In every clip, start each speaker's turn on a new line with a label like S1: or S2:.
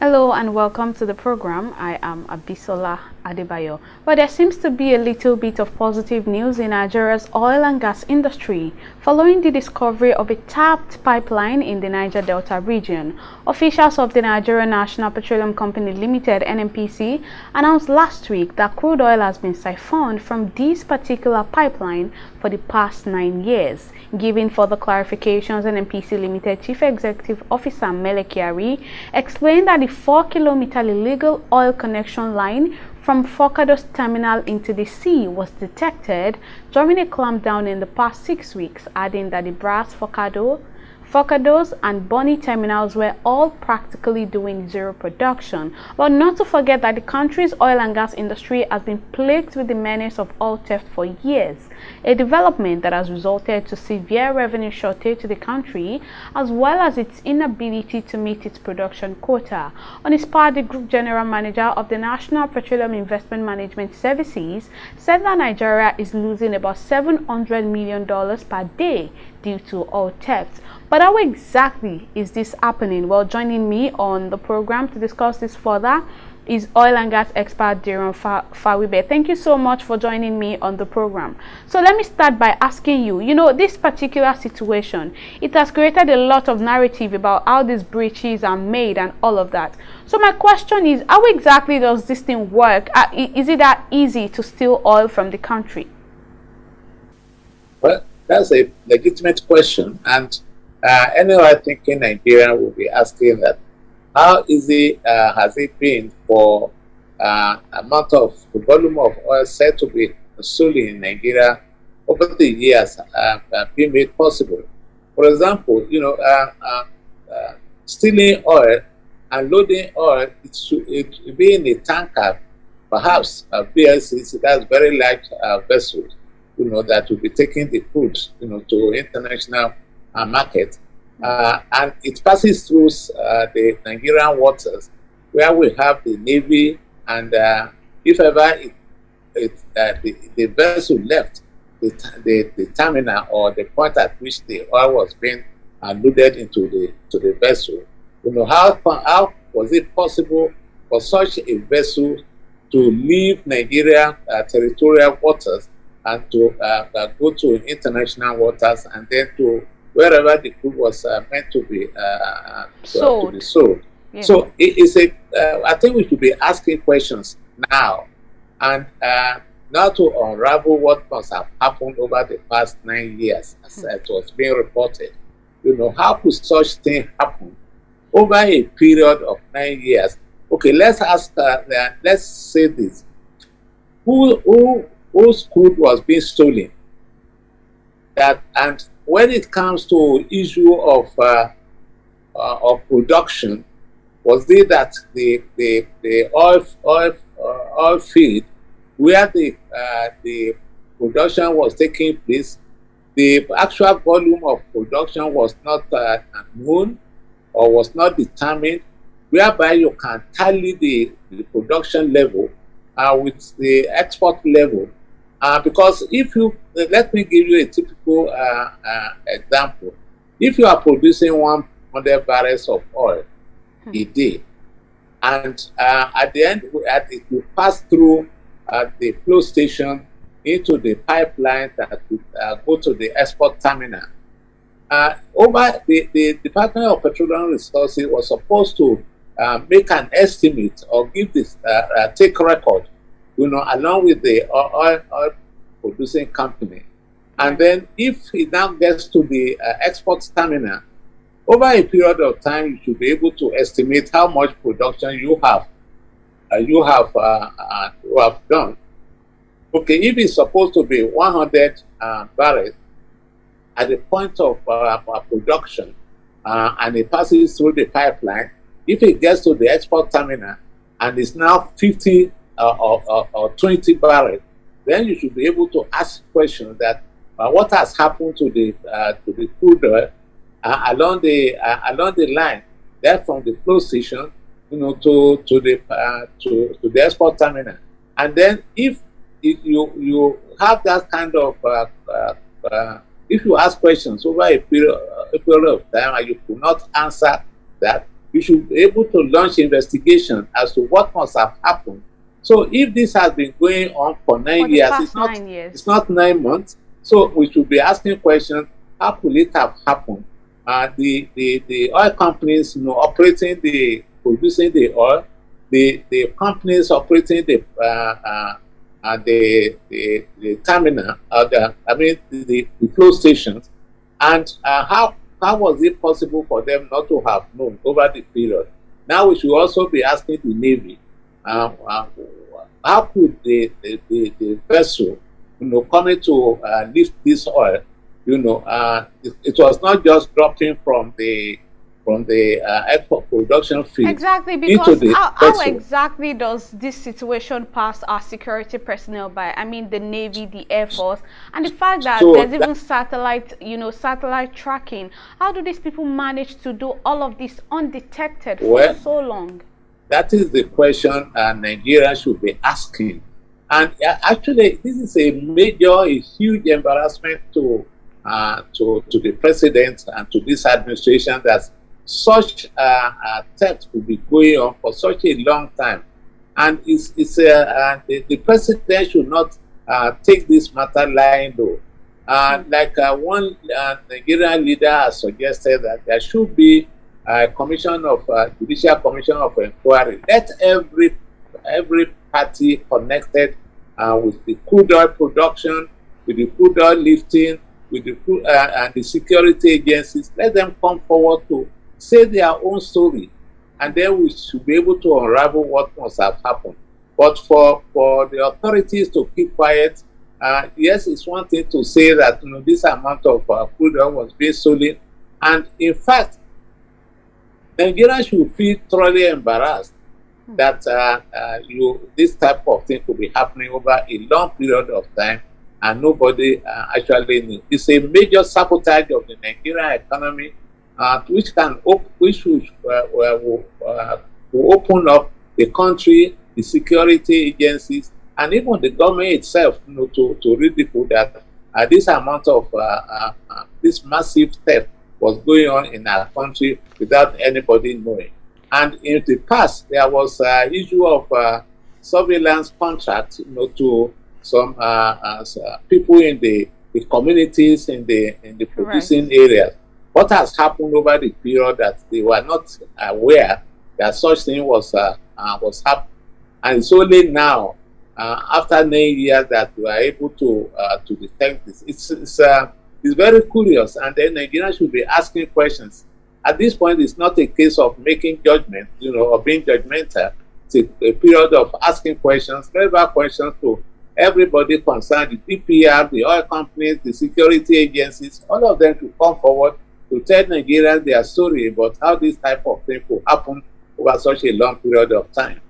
S1: Hello and welcome to the program. I am Abisola Adebayo. But there seems to be a little bit of positive news in Nigeria's oil and gas industry following the discovery of a tapped pipeline in the Niger Delta region. Officials of the Nigerian National Petroleum Company Limited (Nnpc) announced last week that crude oil has been siphoned from this particular pipeline for the past 9 years. Giving further clarifications, Nnpc Limited Chief Executive Officer Mele Kyari explained that the 4-kilometer illegal oil connection line from Forcados terminal into the sea was detected during a clampdown in the past 6 weeks, adding that the Brass Forcados and Bonny terminals were all practically doing zero production. But not to forget that the country's oil and gas industry has been plagued with the menace of oil theft for years, a development that has resulted to severe revenue shortage to the country as well as its inability to meet its production quota. On his part, the Group General Manager of the National Petroleum Investment Management Services said that Nigeria is losing about $700 million per day due to oil theft. But how exactly is this happening? Well, joining me on the program to discuss this further is oil and gas expert Diran Fawibe. Thank you so much for joining me on the program. So let me start by asking you, this particular situation, it has created a lot of narrative about how these breaches are made and all of that. So my question is, how exactly does this thing work? Is it that easy to steal oil from the country?
S2: Well, that's a legitimate question, and anyone thinking Nigeria will be asking that: how easy has it been for the volume of oil said to be stolen in Nigeria over the years being made possible? For example, stealing oil and loading oil, it should be in a tanker, perhaps a VLCC, that's very large vessels, that will be taking the crude, to international market. And it passes through the Nigerian waters where we have the Navy, and if ever the vessel left the terminal or the point at which the oil was being loaded into the vessel, how was it possible for such a vessel to leave Nigeria territorial waters and to go to international waters and then to wherever the crude was meant to be sold.
S1: Yeah.
S2: So I think we should be asking questions now, and now to unravel what must have happened over the past 9 years, as it was being reported. How could such thing happen over a period of 9 years? Okay, let's say this: whose crude was being stolen? And when it comes to issue of production, was it that the oil field where the production was taking place, the actual volume of production was not known or was not determined, whereby you can tally the production level with the export level? Because if you, let me give you a typical example. If you are producing 100 barrels of oil a day, and at the end, it will pass through the flow station into the pipeline that will go to the export terminal. Over the Department of Petroleum Resources was supposed to make an estimate or give this take record, along with the oil producing company. And then if it now gets to the export terminal, over a period of time, you should be able to estimate how much production you have done. Okay, if it's supposed to be 100 barrels at the point of production, and it passes through the pipeline, if it gets to the export terminal and it's now 50 or 20 barrels, then you should be able to ask questions that what has happened to the crude oil along the line, there from the flow station, to the export terminal. And then if you have that kind of if you ask questions over a period of time and you could not answer that, you should be able to launch investigation as to what must have happened. So if this has been going on for 9 years, it's not 9 months. So we should be asking questions: how could it have happened? The oil companies, operating producing the oil, the companies operating the terminal, the flow stations, and how was it possible for them not to have known over the period? Now we should also be asking the Navy, how could the vessel, coming to lift this oil, it was not just dropping from the export production field.
S1: Exactly, because how exactly does this situation pass our security personnel by? I mean, the Navy, the Air Force, and the fact that there's even satellite tracking. How do these people manage to do all of this undetected for so long?
S2: That is the question Nigeria should be asking. And actually, this is a huge embarrassment to the president and to this administration that such theft will be going on for such a long time. And the president should not take this matter lying low. One Nigerian leader has suggested that there should be a judicial commission of inquiry. Let every party connected with the crude oil production, with the crude oil lifting, with the and the security agencies, let them come forward to say their own story, and then we should be able to unravel what must have happened. But for the authorities to keep quiet, yes, it's one thing to say that this amount of crude oil was being stolen, and in fact, Nigeria should feel thoroughly embarrassed that this type of thing could be happening over a long period of time, and nobody actually knew. It's a major sabotage of the Nigerian economy, which will open up the country, the security agencies, and even the government itself, to ridicule that this amount of this massive theft was going on in our country without anybody knowing. And in the past, there was issue of surveillance contracts, to some people in the communities in the producing areas. What has happened over the period that they were not aware that such thing was happening, and it's only now, after 9 years, that we are able to detect this. It's very curious, and then Nigeria should be asking questions. At this point, it's not a case of making judgment, or being judgmental. It's a period of asking questions, relevant questions to everybody concerned: the DPR, the oil companies, the security agencies. All of them to come forward to tell Nigerians their story about how this type of thing could happen over such a long period of time.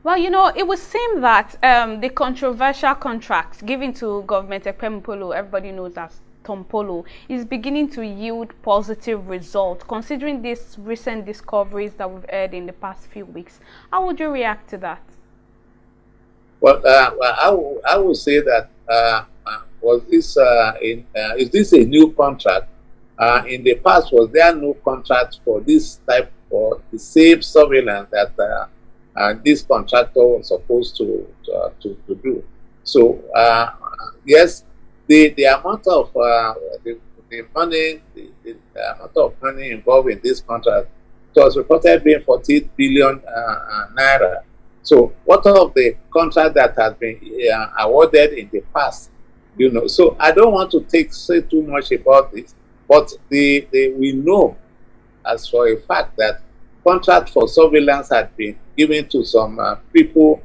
S1: Well, it would seem that the controversial contracts given to government Ekpemupolo, everybody knows as Tompolo, is beginning to yield positive results, considering these recent discoveries that we've heard in the past few weeks. How would you react to that?
S2: Well, I would say that is this a new contract? In the past, was there no contract for this type, for the same surveillance that this contractor was supposed to do? So yes, the amount of the money, the amount of money involved in this contract, it was reported being 40 billion naira. So what of the contract that has been awarded in the past? So I don't want to say too much about this, but we know as for a fact that contract for surveillance had been given to some people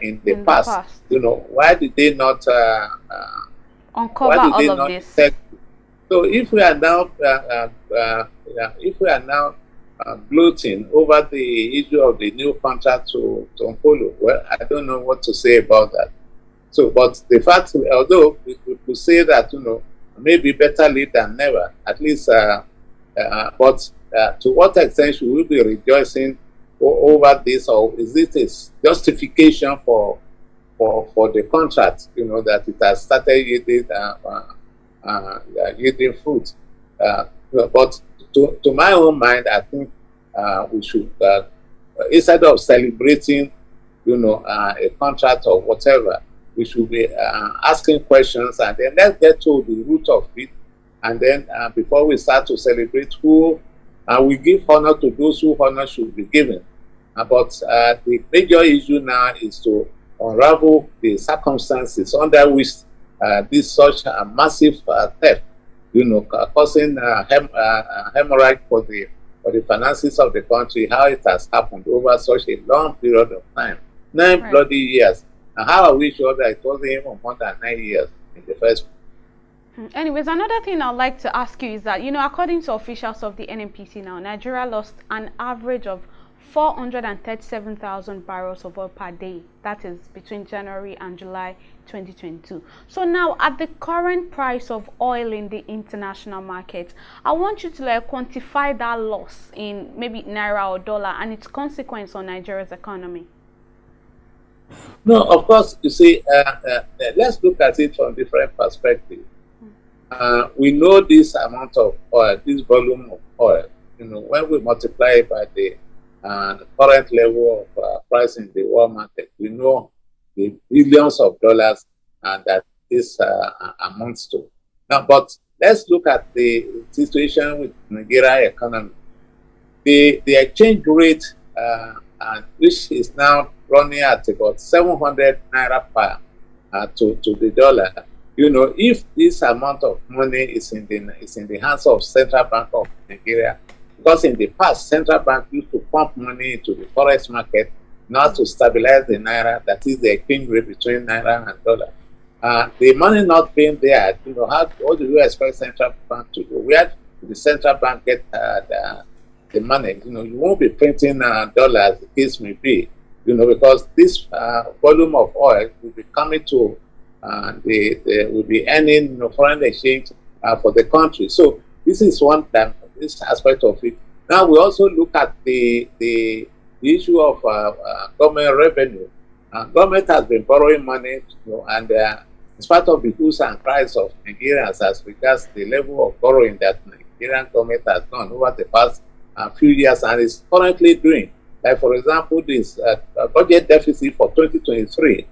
S2: in the past. Why did they not
S1: uncover all of this?
S2: So if we are now gloating over the issue of the new contract to Tompolo, well, I don't know what to say about that. So, but the fact, although we could say that maybe better late than never, at least. But to what extent should we be rejoicing over this, or is it a justification for the contract? That it has started yielding fruit. But to my own mind, I think we should, instead of celebrating, a contract or whatever, we should be asking questions, and then let's get to the root of it. And then before we start to celebrate, we give honor to those who honor should be given. But the major issue now is to unravel the circumstances under which this such a massive theft, causing hemorrhage for the finances of the country, how it has happened over such a long period of time, 9 bloody years. And how are we sure that it wasn't even more than 9 years in the first place?
S1: Anyways, another thing I'd like to ask you is that, according to officials of the Nnpc now, Nigeria lost an average of 437,000 barrels of oil per day. That is between January and July 2022. So now, at the current price of oil in the international market, I want you to quantify that loss in maybe naira or dollar and its consequence on Nigeria's economy.
S2: No, of course, you see, let's look at it from different perspectives. We know this amount of oil, this volume of oil, when we multiply it by the current level of price in the world market, we know the billions of dollars that this amounts to. Now, but let's look at the situation with Nigeria economy. The exchange rate, which is now running at about 700 naira per to the dollar. If this amount of money is in the hands of Central Bank of Nigeria, because in the past Central Bank used to pump money into the forex market not to stabilize the naira, that is the exchange rate between naira and dollar. The money not being there, what do you expect Central Bank to do? Where do the Central Bank get the money? You won't be printing dollars, the case may be. Because this volume of oil will be coming to, they will be earning foreign exchange for the country. So this is this aspect of it. Now we also look at the issue of government revenue. Government has been borrowing money, and in spite of the hues and cries of Nigerians as regards the level of borrowing that Nigerian government has done over the past few years and is currently doing. Like, for example, this budget deficit for 2023,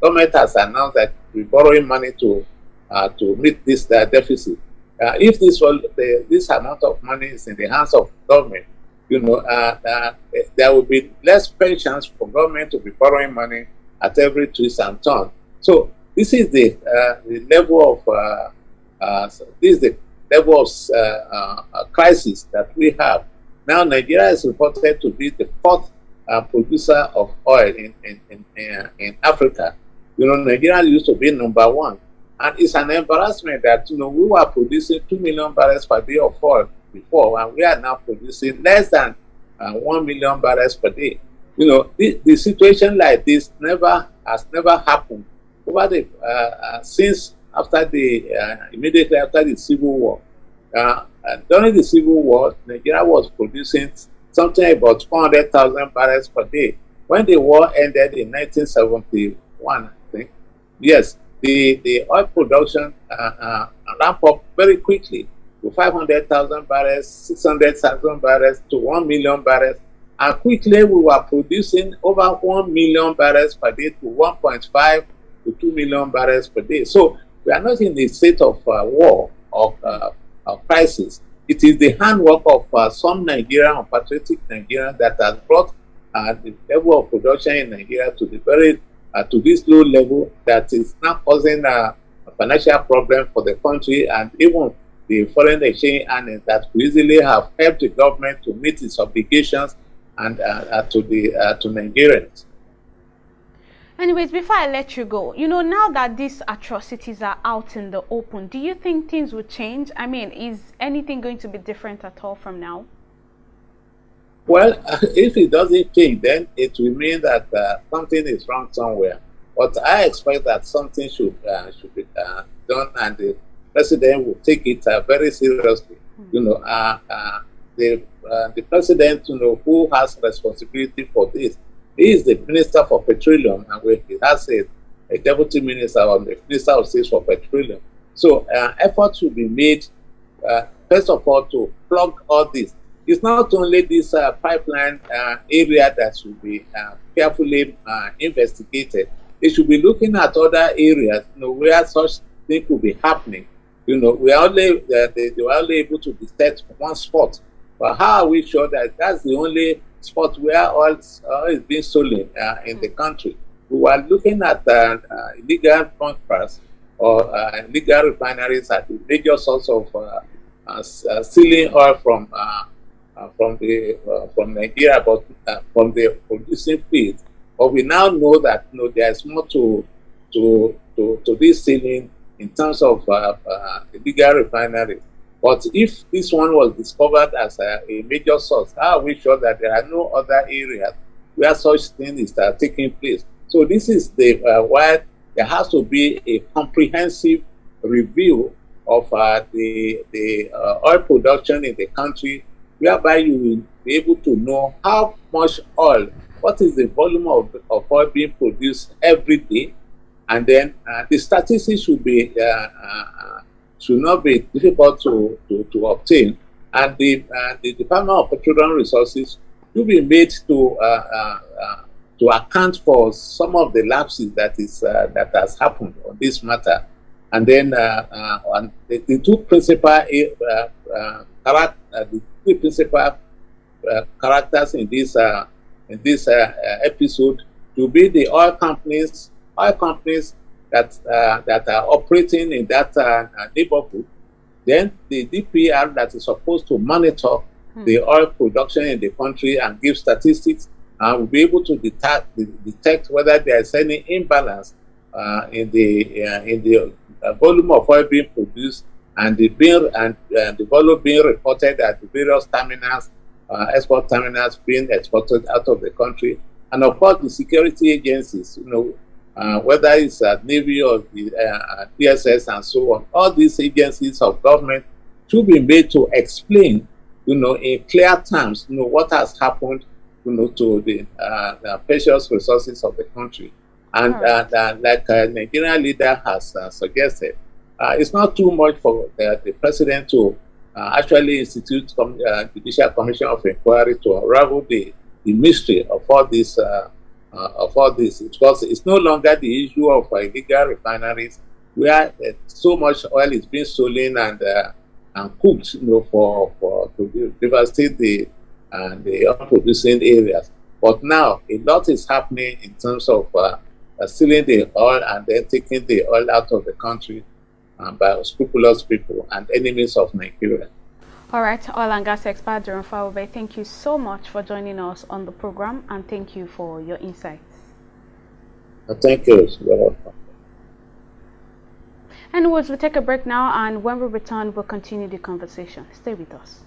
S2: government has announced that we're borrowing money to meet this deficit. If this amount of money is in the hands of government, there will be less pensions for government to be borrowing money at every twist and turn. So this is the level of crisis that we have. Now, Nigeria is reported to be the fourth producer of oil in Africa. Nigeria used to be number one. And it's an embarrassment that, we were producing 2 million barrels per day of oil before, and we are now producing less than 1 million barrels per day. The situation like this has never happened over since immediately after the Civil War. During the Civil War, Nigeria was producing something about 400,000 barrels per day. When the war ended in 1971, I think, yes, the oil production ramped up very quickly to 500,000 barrels, 600,000 barrels to 1 million barrels. And quickly we were producing over 1 million barrels per day to 1.5 to 2 million barrels per day. So we are not in the state of war or crisis. It is the handwork of some Nigerian, patriotic Nigerians, that has brought the level of production in Nigeria to to this low level that is now causing a financial problem for the country, and even the foreign exchange earnings that we easily have helped the government to meet its obligations and to Nigerians.
S1: Anyways, before I let you go, now that these atrocities are out in the open, do you think things will change? I mean, is anything going to be different at all from now?
S2: Well, if it doesn't change, then it will mean that something is wrong somewhere. But I expect that something should be done, and the president will take it very seriously. The president, who has responsibility for this, he is the Minister for Petroleum, and he has a Deputy Minister on the Minister of State for Petroleum. So efforts will be made, first of all, to plug all this. it's not only this pipeline area that should be carefully investigated. They should be looking at other areas, where such thing could be happening. We are only they were only able to detect one spot, but how are we sure that that's the only spot where oil is being stolen in the country? We were looking at illegal bunkers or illegal refineries as the major source of stealing oil from Nigeria, but from the producing field. But we now know that there's more to this stealing in terms of illegal refineries. But if this one was discovered as a major source, how are we sure that there are no other areas where such things are taking place? So this is the why there has to be a comprehensive review of the oil production in the country, whereby you will be able to know how much oil, what is the volume of oil being produced every day, and then the statistics should not be difficult to obtain, and the Department of Petroleum Resources will be made to account for some of the lapses that has happened on this matter. And then the two principal characters in this episode to be the oil companies that are operating in that neighborhood. Then the DPR that is supposed to monitor the oil production in the country and give statistics, and will be able to detect whether there is any imbalance in the volume of oil being produced and the volume being reported at the various terminals, export terminals being exported out of the country, and of course the security agencies, whether it's Navy or the DSS and so on. All these agencies of government should be made to explain, in clear terms, what has happened, to the precious resources of the country. And like Nigerian leader has suggested, it's not too much for the president to actually institute judicial commission of inquiry to unravel the mystery of all this. Because it's no longer the issue of illegal refineries where so much oil is being stolen and cooked, to devastate the oil producing areas. But now a lot is happening in terms of stealing the oil and then taking the oil out of the country by unscrupulous people and enemies of Nigeria.
S1: All right, oil and gas expert Diran Fawibe, thank you so much for joining us on the program, and thank you for your insights.
S2: Thank you. You're welcome.
S1: Anyways, we'll take a break now, and when we return, we'll continue the conversation. Stay with us.